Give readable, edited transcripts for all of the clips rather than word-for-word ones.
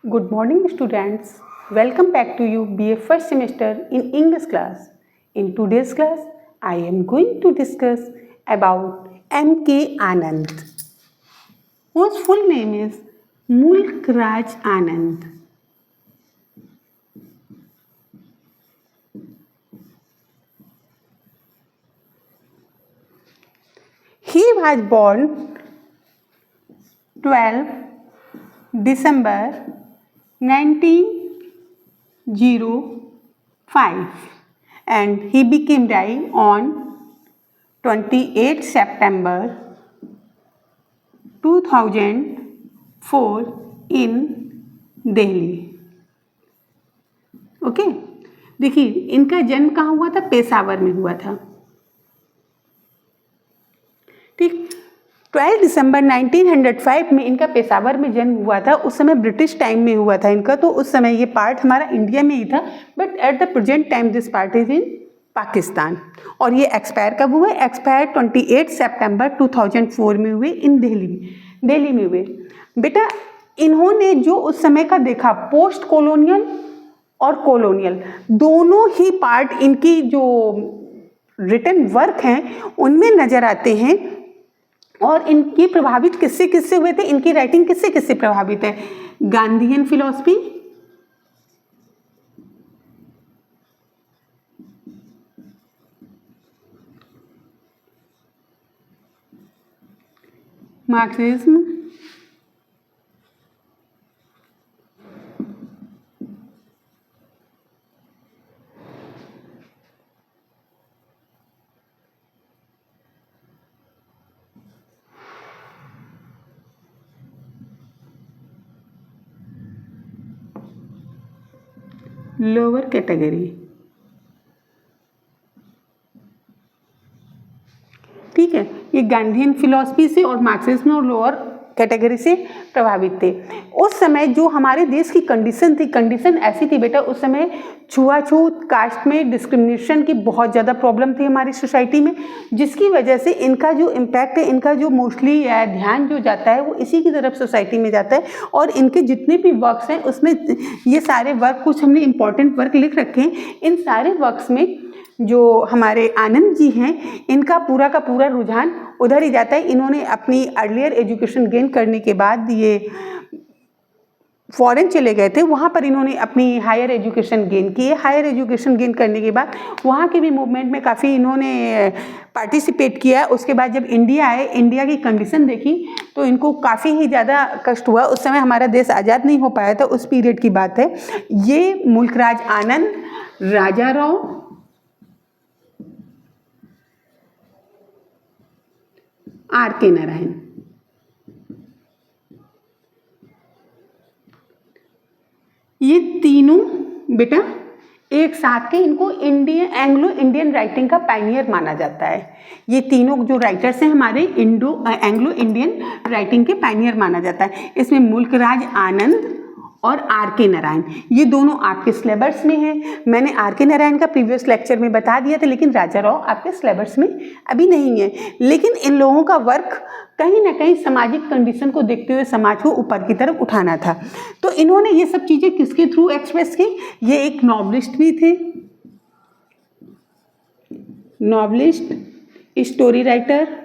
Good morning, students. Welcome back to you BA first semester in English class. In today's class, I am going to discuss about M.K. Anand, whose full name is Mulk Raj Anand. He was born 12 December 1905 and he became die on 28 September 2004 in Delhi. Okay, देखिए इनका जन्म कहाँ हुआ था? पेशावर में हुआ था. ठीक, 12 दिसंबर 1905 में इनका पेशावर में जन्म हुआ था. उस समय ब्रिटिश टाइम में हुआ था इनका, तो उस समय ये पार्ट हमारा इंडिया में ही था. But at the present time this part is in Pakistan. और ये एक्सपायर कब हुए? एक्सपायर 28 सितंबर 2004 में हुए इन दिल्ली में हुए. बेटा इन्होंने जो उस समय का देखा, पोस्ट कॉलोनियल और कॉलोनियल दोनों ही पार्ट इनकी जो रिटन वर्क हैं उनमें नजर आते हैं. और इनकी प्रभावित किससे किससे हुए थे? इनकी राइटिंग किससे किससे प्रभावित है? Gandhian philosophy, Marxism, lower category. ठीक है, ये गांधीयन फिलॉसफी से और मार्क्सिज्म और लोअर कैटेगरी से प्रभावित थे. उस समय जो हमारे देश की कंडीशन थी, कंडीशन ऐसी थी बेटा, उस समय छुआछूत, कास्ट में डिस्क्रिमिनेशन की बहुत ज़्यादा प्रॉब्लम थी हमारी सोसाइटी में, जिसकी वजह से इनका जो इम्पैक्ट है, इनका जो मोस्टली ध्यान जो जाता है वो इसी की तरफ सोसाइटी में जाता है. और इनके जितने भी वर्क्स हैं उसमें ये सारे वर्क, कुछ हमने इंपॉर्टेंट वर्क लिख रखे हैं. इन सारे वर्क्स में जो हमारे आनंद जी हैं इनका पूरा का पूरा रुझान उधर ही जाता है. इन्होंने अपनी अर्लियर एजुकेशन गेन करने के बाद ये फॉरेन चले गए थे. वहाँ पर इन्होंने अपनी हायर एजुकेशन गेन की है. हायर एजुकेशन गेन करने के बाद वहाँ के भी मूवमेंट में काफ़ी इन्होंने पार्टिसिपेट किया. उसके बाद जब इंडिया आए, इंडिया की कंडीशन देखी तो इनको काफ़ी ही ज़्यादा कष्ट हुआ. उस समय हमारा देश आज़ाद नहीं हो पाया था, उस पीरियड की बात है. ये मुल्क राज आनंद, राजा राव, R.K. नारायण, ये तीनों बेटा एक साथ के, इनको एंग्लो इंडियन राइटिंग का पायनियर माना जाता है. ये तीनों जो राइटर्स हैं हमारे एंग्लो इंडियन राइटिंग के पायनियर माना जाता है. इसमें मुल्क राज आनंद और R.K. नारायण, ये दोनों आपके सिलेबस में हैं. मैंने R.K. नारायण का प्रीवियस लेक्चर में बता दिया था, लेकिन राजा राव आपके सिलेबस में अभी नहीं है. लेकिन इन लोगों का वर्क कहीं ना कहीं सामाजिक कंडीशन को देखते हुए समाज को ऊपर की तरफ उठाना था. तो इन्होंने ये सब चीज़ें किसके थ्रू एक्सप्रेस की? ये एक नॉवलिस्ट भी थे, नॉवलिस्ट, स्टोरी राइटर,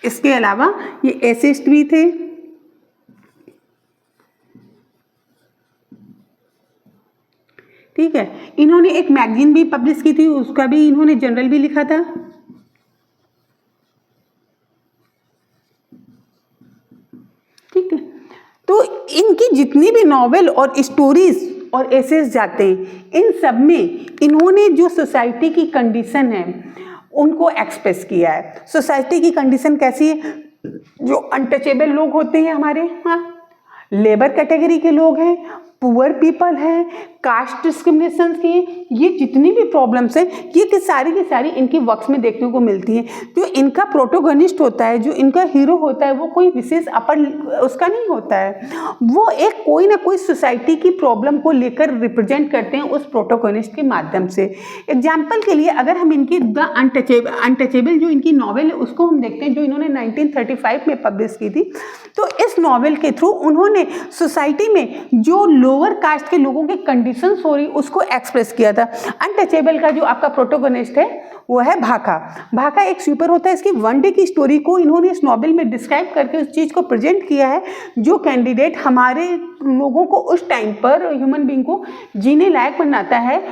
इसके अलावा ये एसेस्ट भी थे. ठीक है, इन्होंने एक मैगजीन भी पब्लिश की थी, उसका भी इन्होंने जनरल भी लिखा था. ठीक है, तो इनकी जितनी भी नॉवेल और स्टोरीज और एसेस जाते हैं, इन सब में इन्होंने जो सोसाइटी की कंडीशन है उनको एक्सप्रेस किया है. सोसाइटी की कंडीशन कैसी है? जो अनटचेबल लोग होते हैं हमारे, हाँ, लेबर कैटेगरी के लोग हैं, पुअर पीपल हैं, कास्ट डिस्क्रिमिनेशन की, ये जितनी भी प्रॉब्लम्स हैं ये कि सारी की सारी इनकी वर्क्स में देखने को मिलती हैं। जो इनका प्रोटोगनिस्ट होता है, जो इनका हीरो होता है, वो कोई विशेष अपर उसका नहीं होता है, वो एक कोई ना कोई सोसाइटी की प्रॉब्लम को लेकर रिप्रेजेंट करते हैं उस प्रोटोगनिस्ट के माध्यम से। एग्जाम्पल के लिए अगर हम इनकी द अनटचेबल जो इनकी नॉवेल है उसको हम देखते हैं, जो इन्होंने 1935 में पब्लिश की थी, तो इस नॉवेल के थ्रू उन्होंने सोसाइटी में जो लोअर कास्ट के लोगों के कंडीशंस हो रही उसको एक्सप्रेस किया था। अनटचेबल का जो आपका प्रोटोगनिस्ट है वो है भाका। भाका एक स्वीपर होता है। इसकी वन डे की स्टोरी को इन्होंने इस नॉवेल में डिस्क्राइब करके उस चीज़ को प्रेजेंट किया है जो कैंडिडेट हमारे लोगों को उस टाइम पर ह्यूमन बीइंग को जीने लायक बनाता है,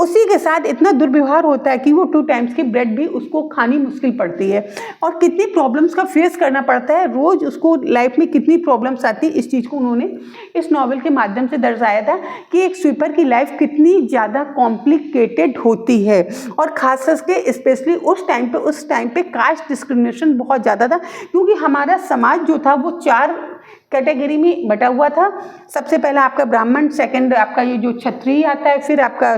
उसी के साथ इतना दुर्व्यवहार होता है कि वो 2 टाइम्स की ब्रेड भी उसको खानी मुश्किल पड़ती है और कितनी प्रॉब्लम्स का फेस करना पड़ता है, रोज़ उसको लाइफ में कितनी प्रॉब्लम्स आती है। इस चीज़ को उन्होंने इस नॉवेल के माध्यम से दर्शाया था कि एक स्वीपर की लाइफ कितनी ज़्यादा कॉम्प्लिकेटेड होती है और खास करके स्पेशली उस टाइम पे कास्ट डिस्क्रिमिनेशन बहुत ज़्यादा था, क्योंकि हमारा समाज जो था वो 4 कैटेगरी में बटा हुआ था। सबसे पहला आपका ब्राह्मण, सेकंड आपका ये जो क्षत्रिय आता है, फिर आपका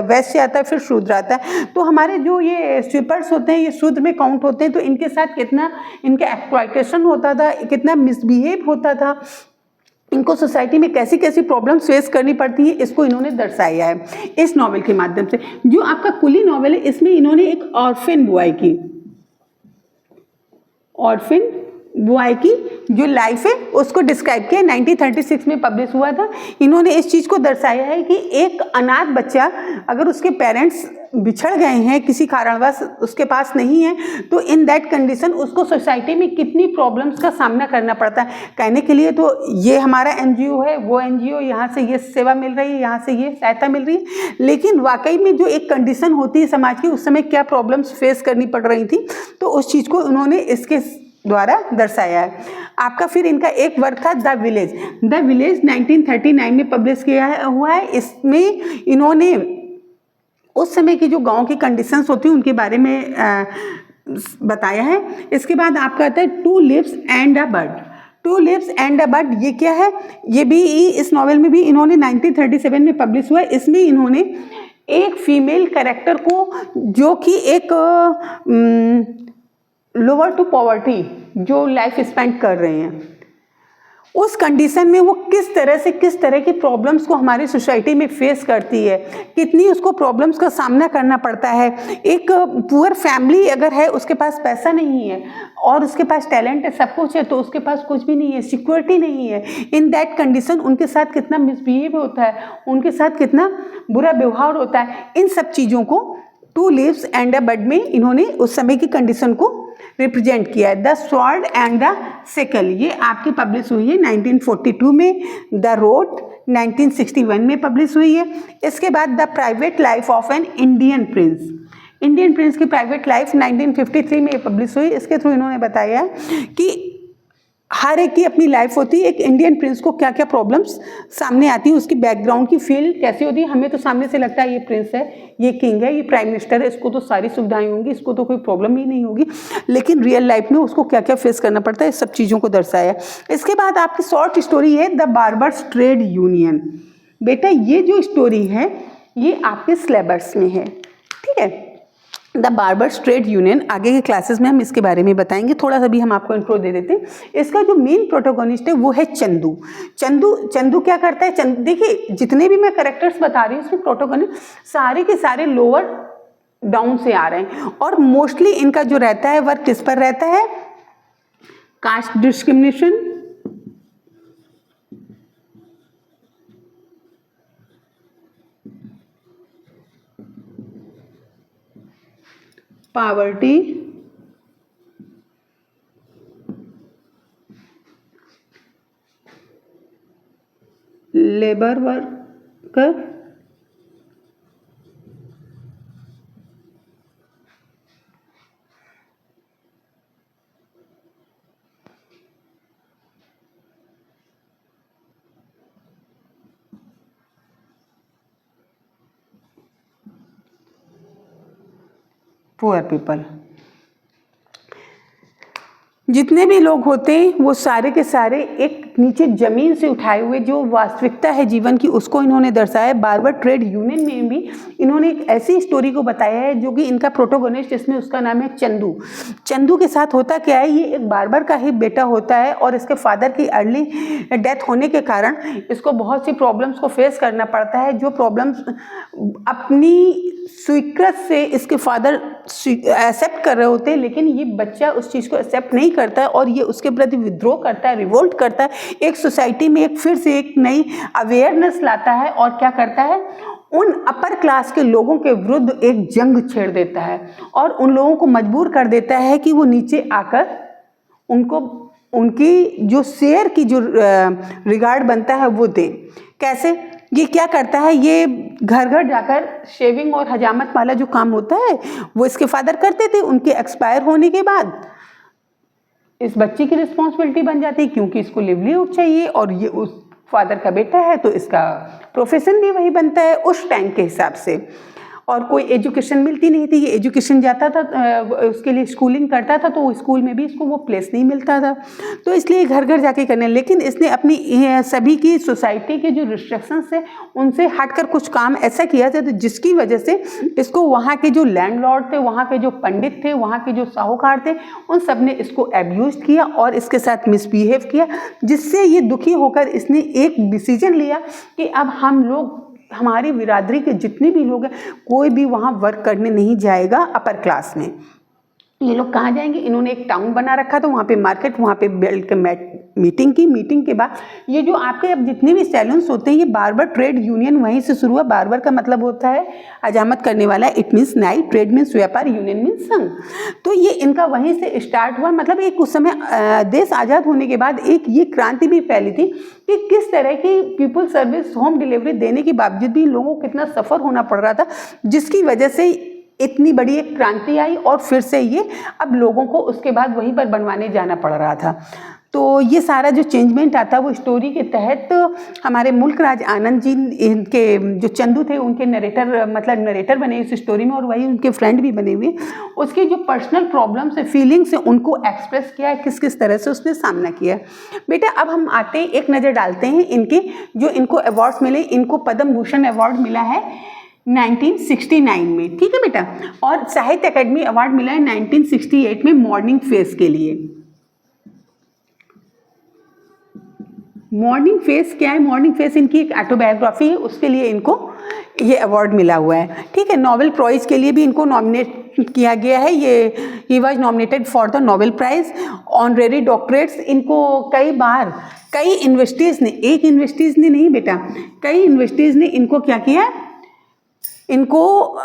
वैश्य आता है, फिर शूद्र आता है। तो हमारे जो ये स्वीपर्स होते हैं ये शूद्र में काउंट होते हैं, तो इनके साथ कितना इनका एक्सप्लॉयटेशन होता था, कितना मिसबिहेव होता था, इनको सोसाइटी में कैसी कैसी प्रॉब्लम्स फेस करनी पड़ती है, इसको इन्होंने दर्शाया है इस नॉवेल के माध्यम से। जो आपका कुली नॉवेल है इसमें इन्होंने एक ऑर्फन बॉय की जो लाइफ है उसको डिस्क्राइब किया। 1936 में पब्लिश हुआ था। इन्होंने इस चीज़ को दर्शाया है कि एक अनाथ बच्चा अगर उसके पेरेंट्स बिछड़ गए हैं किसी कारणवश, उसके पास नहीं है, तो इन दैट कंडीशन उसको सोसाइटी में कितनी प्रॉब्लम्स का सामना करना पड़ता है। कहने के लिए तो ये हमारा एनजीओ है, वो एनजीओ, यहाँ से ये सेवा मिल रही है, यहाँ से ये सहायता मिल रही है, लेकिन वाकई में जो एक कंडीशन होती है समाज की, उस समय क्या प्रॉब्लम्स फेस करनी पड़ रही थी, तो उस चीज़ को उन्होंने इसके द्वारा दर्शाया है। आपका फिर इनका एक वर्क था द विलेज 1939 में पब्लिश किया हुआ है। इसमें इन्होंने उस समय की जो गांव की कंडीशंस होती हैं उनके बारे में बताया है। इसके बाद आपका आता है two leaves and a bird. ये क्या है? ये भी इस नॉवेल में भी इन्होंने 1937 में पब्लिश हुआ है। इसमें इन्होंने एक फीमेल कैरेक्टर को, जो कि एक लोअर टू पॉवर्टी जो लाइफ स्पेंड कर रहे हैं, उस कंडीशन में वो किस तरह की प्रॉब्लम्स को हमारी सोसाइटी में फेस करती है, कितनी उसको प्रॉब्लम्स का सामना करना पड़ता है। एक पुअर फैमिली अगर है, उसके पास पैसा नहीं है और उसके पास टैलेंट है, सब कुछ है, तो उसके पास कुछ भी नहीं है, सिक्योरिटी नहीं है। इन दैट कंडीशन उनके साथ कितना मिसबिहेव होता है, उनके साथ कितना बुरा व्यवहार होता है। इन सब चीज़ों को two leaves and a bird में इन्होंने उस समय की कंडीशन को रिप्रेजेंट किया है। The sword and the sickle, ये आपकी पब्लिश हुई है 1942 में। द रोड 1961 में पब्लिश हुई है। इसके बाद the private life of an Indian Prince की प्राइवेट लाइफ 1953 में पब्लिश हुई। इसके थ्रू इन्होंने बताया कि हर एक की अपनी लाइफ होती है, एक इंडियन प्रिंस को क्या क्या प्रॉब्लम्स सामने आती है, उसकी बैकग्राउंड की फील कैसी होती है। हमें तो सामने से लगता है ये प्रिंस है, ये किंग है, ये प्राइम मिनिस्टर है, इसको तो सारी सुविधाएं होंगी, इसको तो कोई प्रॉब्लम ही नहीं होगी, लेकिन रियल लाइफ में उसको क्या क्या फेस करना पड़ता है, इस सब चीज़ों को दर्शाया। इसके बाद आपकी शॉर्ट स्टोरी है द बार्बर्स ट्रेड यूनियन। बेटा ये जो स्टोरी है ये आपके सिलेबस में है, ठीक है। द बार्बर्स ट्रेड यूनियन, आगे के क्लासेस में हम इसके बारे में बताएंगे। थोड़ा सा भी हम आपको इंट्रो दे देते हैं। इसका जो मेन प्रोटोगोनिस्ट है वो है चंदू क्या करता है? देखिए जितने भी मैं कैरेक्टर्स बता रही हूँ उसमें प्रोटोगोनिस्ट सारे के सारे लोअर डाउन से आ रहे हैं और मोस्टली इनका जो रहता है वर्क किस पर रहता है? Caste discrimination, poverty, labour worker, poor people. जितने भी लोग होते हैं वो सारे के सारे एक नीचे ज़मीन से उठाए हुए जो वास्तविकता है जीवन की उसको इन्होंने दर्शाया। बार्बर ट्रेड यूनियन में भी इन्होंने एक ऐसी स्टोरी को बताया है जो कि इनका प्रोटोगोनिस्ट इसमें उसका नाम है चंदू। चंदू के साथ होता क्या है, ये एक बार्बर का ही बेटा होता है और इसके फादर की अर्ली डेथ होने के कारण इसको बहुत सी प्रॉब्लम्स को फेस करना पड़ता है, जो प्रॉब्लम्स अपनी स्वीकृत से इसके फादर एक्सेप्ट कर रहे होते हैं, लेकिन ये बच्चा उस चीज़ को एक्सेप्ट नहीं करता है और ये उसके प्रति विद्रोह करता है, रिवोल्ट करता है, एक सोसाइटी में एक फिर से एक नई अवेयरनेस लाता है और क्या करता है, उन अपर क्लास के लोगों के विरुद्ध एक जंग छेड़ देता है और उन लोगों को मजबूर कर देता है कि वो नीचे आकर उनको उनकी जो शेयर की जो रिगार्ड बनता है वो दे। कैसे? ये क्या करता है, ये घर घर जाकर शेविंग और हजामत वाला जो काम होता है वो इसके फादर करते थे। उनके एक्सपायर होने के बाद इस बच्ची की रिस्पॉन्सिबिलिटी बन जाती है क्योंकि इसको लिवलीहुड चाहिए और ये उस फादर का बेटा है तो इसका प्रोफेशन भी वही बनता है उस टाइम के हिसाब से। और कोई एजुकेशन मिलती नहीं थी, ये एजुकेशन जाता था उसके लिए स्कूलिंग करता था तो स्कूल में भी इसको वो प्लेस नहीं मिलता था, तो इसलिए घर घर जाके करने। लेकिन इसने अपनी सभी की सोसाइटी के जो रिस्ट्रिक्शंस है उनसे हटकर कुछ काम ऐसा किया था तो जिसकी वजह से इसको वहाँ के जो लैंडलॉर्ड थे, वहाँ के जो पंडित थे, वहाँ के जो साहूकार थे, उन सब ने इसको एब्यूज किया और इसके साथ मिसबिहेव किया, जिससे ये दुखी होकर इसने एक डिसीजन लिया कि अब हम लोग, हमारी बिरादरी के जितने भी लोग हैं, कोई भी वहाँ वर्क करने नहीं जाएगा अपर क्लास में। ये लोग कहाँ जाएंगे? इन्होंने एक टाउन बना रखा था, वहाँ पे मार्केट, वहाँ पे बैठ के मीटिंग की। मीटिंग के बाद ये जो आपके अब जितने भी सैलून्स होते हैं, ये बार्बर ट्रेड यूनियन वहीं से शुरू हुआ। बार्बर का मतलब होता है हजामत करने वाला, इट मीन्स नाई, ट्रेड मीन्स व्यापार, यूनियन मीन्स संघ। तो ये इनका वहीं से स्टार्ट हुआ। मतलब एक उस समय देश आज़ाद होने के बाद एक ये क्रांति भी फैली थी कि किस तरह की पीपल सर्विस, होम डिलीवरी देने के बावजूद भी लोगों को कितना सफ़र होना पड़ रहा था, जिसकी वजह से इतनी बड़ी एक क्रांति आई और फिर से ये अब लोगों को उसके बाद वहीं पर बनवाने जाना पड़ रहा था। तो ये सारा जो चेंजमेंट आता वो स्टोरी के तहत हमारे मुल्कराज आनंद जी, इनके जो चंदू थे उनके नरेटर, मतलब नरेटर बने इस स्टोरी में और वही उनके फ्रेंड भी बने हुए। उसकी जो पर्सनल प्रॉब्लम्स है, फीलिंग्स है, उनको एक्सप्रेस किया है, किस किस तरह से उसने सामना किया। बेटा अब हम आते हैं, एक नज़र डालते हैं इनके जो इनको अवार्ड्स मिले। इनको पद्म भूषण अवार्ड मिला है 1969 में, ठीक है बेटा, और साहित्य अकेडमी अवार्ड मिला है 1968 में मॉर्निंग फेस के लिए। मॉर्निंग फेस क्या है? मॉर्निंग फेस इनकी एक ऑटोबायोग्राफी है, उसके लिए इनको ये अवार्ड मिला हुआ है, ठीक है। नोबेल प्राइज़ के लिए भी इनको नॉमिनेट किया गया है। ये he was nominated for the Nobel prize. Honorary doctorates इनको कई बार कई यूनिवर्सिटीज़ ने, एक यूनिवर्सिटीज़ ने नहीं बेटा, कई यूनिवर्सिटीज़ ने इनको क्या किया, इनको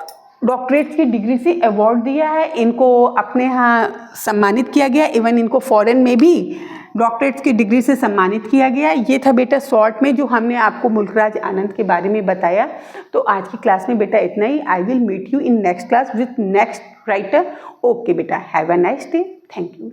डॉक्टरेट की डिग्री से अवार्ड दिया है, इनको अपने यहाँ सम्मानित किया गया। इवन इनको फॉरेन में भी डॉक्टरेट की डिग्री से सम्मानित किया गया। ये था बेटा शॉर्ट में जो हमने आपको मुल्कराज आनंद के बारे में बताया। तो आज की क्लास में बेटा इतना ही। I will meet you in next class with next writer. Okay बेटा, have a nice day, thank you.